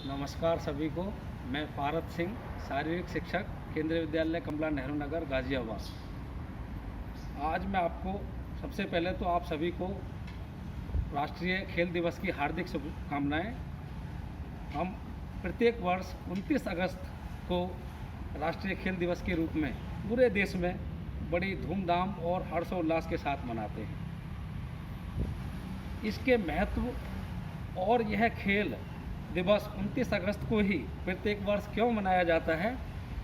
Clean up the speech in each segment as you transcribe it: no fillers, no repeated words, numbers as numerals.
नमस्कार सभी को। मैं पारत सिंह, शारीरिक शिक्षक, केंद्रीय विद्यालय कमला नेहरू नगर, गाज़ियाबाद। आज मैं आपको सबसे पहले तो आप सभी को राष्ट्रीय खेल दिवस की हार्दिक शुभकामनाएं। हम प्रत्येक वर्ष 29 अगस्त को राष्ट्रीय खेल दिवस के रूप में पूरे देश में बड़ी धूमधाम और हर्षोल्लास के साथ मनाते हैं। इसके महत्व और यह खेल दिवस 29 अगस्त को ही प्रत्येक वर्ष क्यों मनाया जाता है,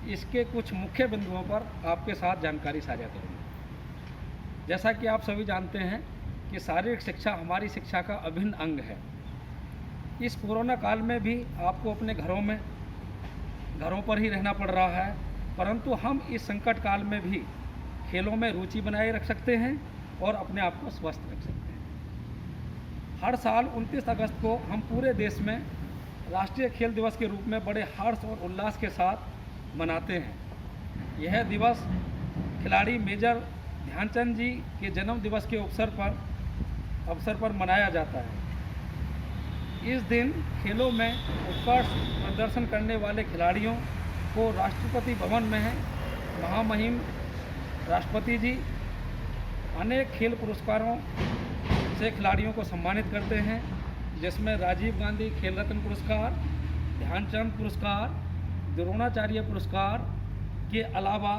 इसके कुछ मुख्य बिंदुओं पर आपके साथ जानकारी साझा करूँगा। जैसा कि आप सभी जानते हैं कि शारीरिक शिक्षा हमारी शिक्षा का अभिन्न अंग है। इस कोरोना काल में भी आपको अपने घरों पर ही रहना पड़ रहा है, परंतु हम इस संकट काल में भी खेलों में रुचि बनाए रख सकते हैं और अपने आप को स्वस्थ रख सकते हैं। हर साल 29 अगस्त को हम पूरे देश में राष्ट्रीय खेल दिवस के रूप में बड़े हर्ष और उल्लास के साथ मनाते हैं। यह दिवस खिलाड़ी मेजर ध्यानचंद जी के जन्म दिवस के अवसर पर मनाया जाता है। इस दिन खेलों में उत्कृष्ट प्रदर्शन करने वाले खिलाड़ियों को राष्ट्रपति भवन में महामहिम राष्ट्रपति जी अनेक खेल पुरस्कारों से खिलाड़ियों को सम्मानित करते हैं, जिसमें राजीव गांधी खेल रत्न पुरस्कार, ध्यानचंद पुरस्कार, द्रोणाचार्य पुरस्कार के अलावा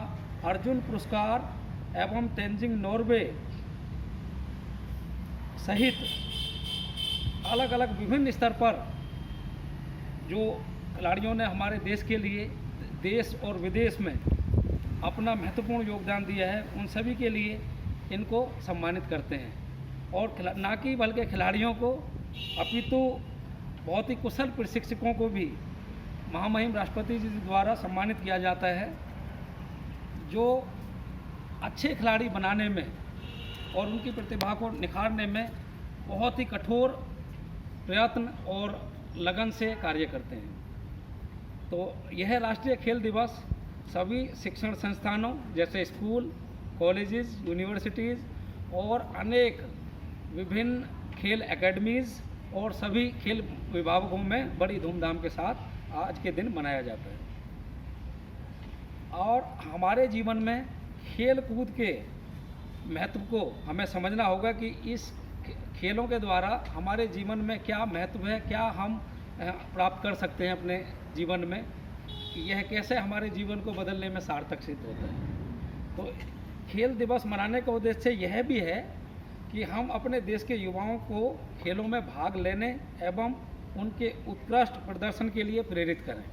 अर्जुन पुरस्कार एवं तेंजिंग नॉर्वे सहित अलग अलग विभिन्न स्तर पर जो खिलाड़ियों ने हमारे देश के लिए देश और विदेश में अपना महत्वपूर्ण योगदान दिया है, उन सभी के लिए इनको सम्मानित करते हैं। और ना कि बल्कि खिलाड़ियों को अपितु बहुत ही कुशल प्रशिक्षकों को भी महामहिम राष्ट्रपति जी द्वारा सम्मानित किया जाता है, जो अच्छे खिलाड़ी बनाने में और उनकी प्रतिभा को निखारने में बहुत ही कठोर प्रयत्न और लगन से कार्य करते हैं। तो यह राष्ट्रीय खेल दिवस सभी शिक्षण संस्थानों जैसे स्कूल, कॉलेजेस, यूनिवर्सिटीज़ और अनेक विभिन्न खेल एकेडमीज़ और सभी खेल विभागों में बड़ी धूमधाम के साथ आज के दिन मनाया जाता है। और हमारे जीवन में खेल कूद के महत्व को हमें समझना होगा कि इस खेलों के द्वारा हमारे जीवन में क्या महत्व है, क्या हम प्राप्त कर सकते हैं अपने जीवन में, यह कैसे हमारे जीवन को बदलने में सार्थक सिद्ध होता है। तो खेल दिवस मनाने का उद्देश्य यह भी है कि हम अपने देश के युवाओं को खेलों में भाग लेने एवं उनके उत्कृष्ट प्रदर्शन के लिए प्रेरित करें,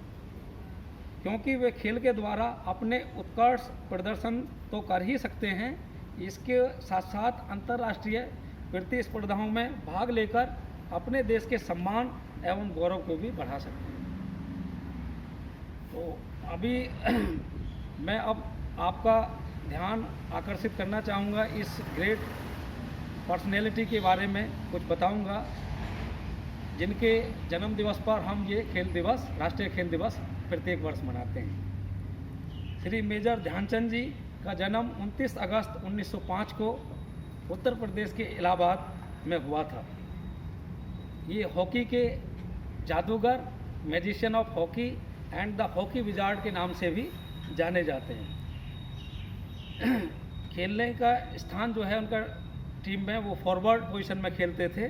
क्योंकि वे खेल के द्वारा अपने उत्कृष्ट प्रदर्शन तो कर ही सकते हैं, इसके साथ साथ अंतर्राष्ट्रीय प्रतिस्पर्धाओं में भाग लेकर अपने देश के सम्मान एवं गौरव को भी बढ़ा सकते हैं। तो अभी मैं अब आपका ध्यान आकर्षित करना चाहूँगा, इस ग्रेट पर्सनैलिटी के बारे में कुछ बताऊंगा, जिनके जन्म दिवस पर हम ये राष्ट्रीय खेल दिवस प्रत्येक वर्ष मनाते हैं। श्री मेजर ध्यानचंद जी का जन्म 29 अगस्त 1905 को उत्तर प्रदेश के इलाहाबाद में हुआ था। ये हॉकी के जादूगर, magician of hockey and the hockey wizard के नाम से भी जाने जाते हैं। खेलने का स्थान जो है उनका टीम में वो फॉरवर्ड पोजीशन में खेलते थे।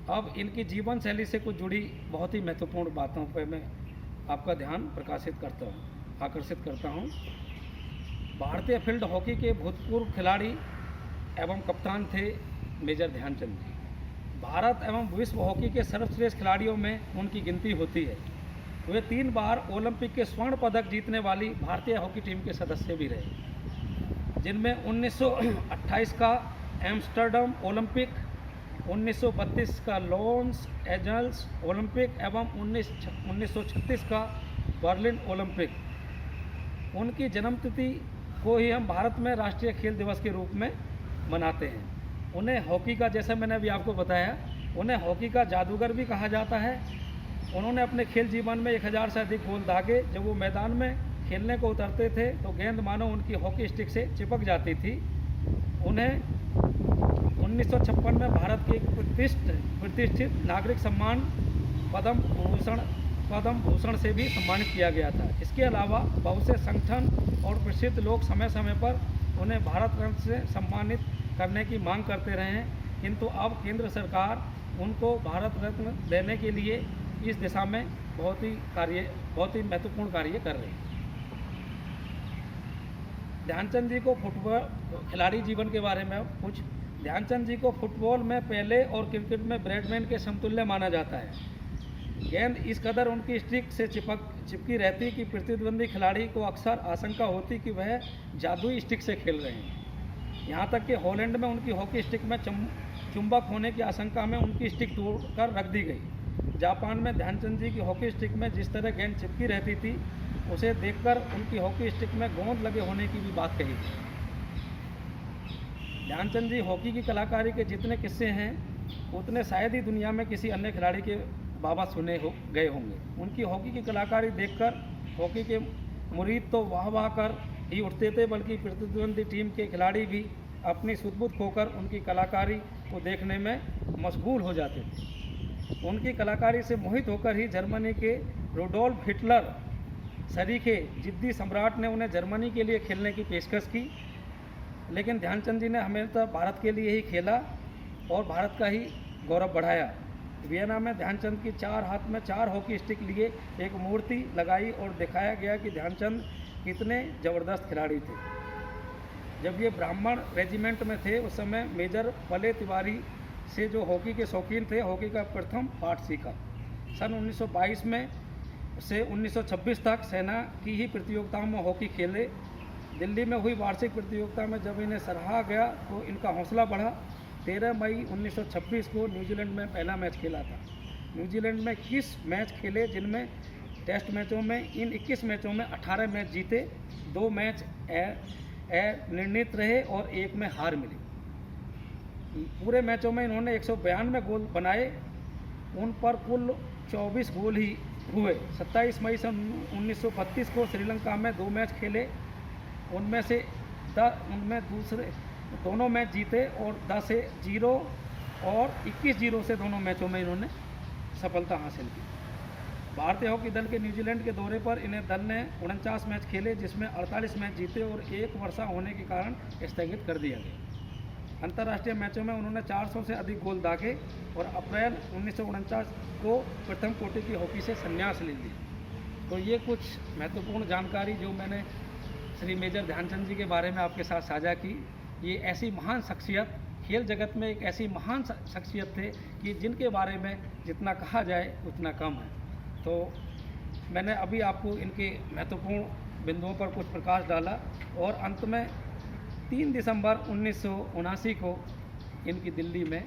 अब इनकी जीवन शैली से कुछ जुड़ी बहुत ही महत्वपूर्ण बातों पर मैं आपका ध्यान आकर्षित करता हूँ। भारतीय फील्ड हॉकी के भूतपूर्व खिलाड़ी एवं कप्तान थे मेजर ध्यानचंद जी। भारत एवं विश्व हॉकी के सर्वश्रेष्ठ खिलाड़ियों में उनकी गिनती होती है। वे 3 बार ओलंपिक के स्वर्ण पदक जीतने वाली भारतीय हॉकी टीम के सदस्य भी रहे, जिनमें 1928 का एम्स्टर्डम ओलंपिक, 1932 का लॉस एंजल्स ओलंपिक एवं 1936 का बर्लिन ओलंपिक। उनकी जन्मतिथि को ही हम भारत में राष्ट्रीय खेल दिवस के रूप में मनाते हैं। उन्हें हॉकी का, जैसे मैंने अभी आपको बताया, उन्हें हॉकी का जादूगर भी कहा जाता है। उन्होंने अपने खेल जीवन में 1000 से अधिक गोल दागे। जब वो मैदान में खेलने को उतरते थे तो गेंद मानो उनकी हॉकी स्टिक से चिपक जाती थी। उन्हें 1956 में भारत के एक प्रतिष्ठित नागरिक सम्मान पद्म भूषण से भी सम्मानित किया गया था। इसके अलावा बहुत से संगठन और प्रसिद्ध लोग समय समय पर उन्हें भारत रत्न से सम्मानित करने की मांग करते रहे हैं, किंतु अब केंद्र सरकार उनको भारत रत्न देने के लिए इस दिशा में बहुत ही महत्वपूर्ण कार्य कर रही है। ध्यानचंद जी को फुटबॉल खिलाड़ी जीवन के बारे में कुछ। ध्यानचंद जी को फुटबॉल में पेले और क्रिकेट में ब्रैडमैन के समतुल्य माना जाता है। गेंद इस कदर उनकी स्टिक से चिपकी रहती कि प्रतिद्वंदी खिलाड़ी को अक्सर आशंका होती कि वह जादुई स्टिक से खेल रहे हैं। यहाँ तक कि हॉलैंड में उनकी हॉकी स्टिक में चुंबक होने की आशंका में उनकी स्टिक तोड़कर रख दी गई। जापान में ध्यानचंद जी की हॉकी स्टिक में जिस तरह गेंद चिपकी रहती थी, उसे देखकर उनकी हॉकी स्टिक में गोंद लगे होने की भी बात कही थी। ध्यानचंद जी हॉकी की कलाकारी के जितने किस्से हैं, उतने शायद ही दुनिया में किसी अन्य खिलाड़ी के बाबा सुने गए होंगे। उनकी हॉकी की कलाकारी देखकर हॉकी के मुरीद तो वाह वाह कर ही उठते थे, बल्कि प्रतिद्वंदी टीम के खिलाड़ी भी अपनी सुध-बुध खोकर उनकी कलाकारी को देखने में मशगूल हो जाते थे। उनकी कलाकारी से मोहित होकर ही जर्मनी के रुडोल्फ हिटलर सरीखे जिद्दी सम्राट ने उन्हें जर्मनी के लिए खेलने की पेशकश की, लेकिन ध्यानचंद जी ने हमेशा भारत के लिए ही खेला और भारत का ही गौरव बढ़ाया। वियना में ध्यानचंद की 4 हाथ में 4 हॉकी स्टिक लिए एक मूर्ति लगाई और दिखाया गया कि ध्यानचंद कितने ज़बरदस्त खिलाड़ी थे। जब ये ब्राह्मण रेजिमेंट में थे, उस समय मेजर पले तिवारी से जो हॉकी के शौकीन थे, हॉकी का प्रथम पाठ सीखा। सन 1922 में से 1926 तक सेना की ही प्रतियोगिताओं में हॉकी खेले। दिल्ली में हुई वार्षिक प्रतियोगिता में जब इन्हें सराहा गया तो इनका हौसला बढ़ा। 13 मई 1926 को न्यूजीलैंड में पहला मैच खेला था। न्यूजीलैंड में 21 मैच खेले, जिनमें टेस्ट मैचों में इन 21 मैचों में 18 मैच जीते, 2 मैच निर्णीत रहे और 1 में हार मिली। पूरे मैचों में इन्होंने 192 गोल बनाए, उन पर कुल 24 गोल ही हुए। 27 मई सन 1932 को श्रीलंका में 2 मैच खेले, उनमें दोनों मैच जीते और 10-0 और 21-0 से दोनों मैचों में इन्होंने सफलता हासिल की। भारतीय हॉकी दल के न्यूजीलैंड के दौरे पर इन्हें दल ने 49 मैच खेले, जिसमें 48 मैच जीते और 1 वर्षा होने के कारण स्थगित कर दिया गया। अंतर्राष्ट्रीय मैचों में उन्होंने 400 से अधिक गोल दागे और अप्रैल 1949 को प्रथम कोटि की हॉकी से संन्यास ले लिया। तो ये कुछ महत्वपूर्ण जानकारी जो मैंने श्री मेजर ध्यानचंद जी के बारे में आपके साथ साझा की। ये ऐसी महान शख्सियत, खेल जगत में एक ऐसी महान शख्सियत थे कि जिनके बारे में जितना कहा जाए उतना कम है। तो मैंने अभी आपको इनके महत्वपूर्ण बिंदुओं पर कुछ प्रकाश डाला और अंत में 3 दिसंबर 1979 को इनकी दिल्ली में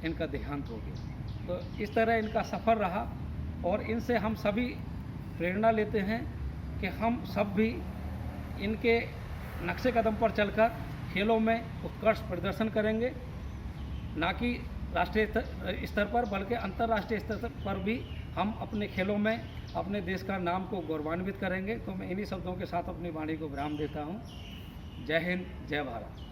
इनका देहांत हो गया। तो इस तरह इनका सफ़र रहा और इनसे हम सभी प्रेरणा लेते हैं कि हम सब भी इनके नक्शे कदम पर चलकर खेलों में उत्कृष्ट प्रदर्शन करेंगे, ना कि राष्ट्रीय स्तर पर बल्कि अंतर्राष्ट्रीय स्तर पर भी हम अपने खेलों में अपने देश का नाम को गौरवान्वित करेंगे। तो मैं इन्हीं शब्दों के साथ अपनी वाणी को विराम देता हूँ। जय हिंद, जय भारत।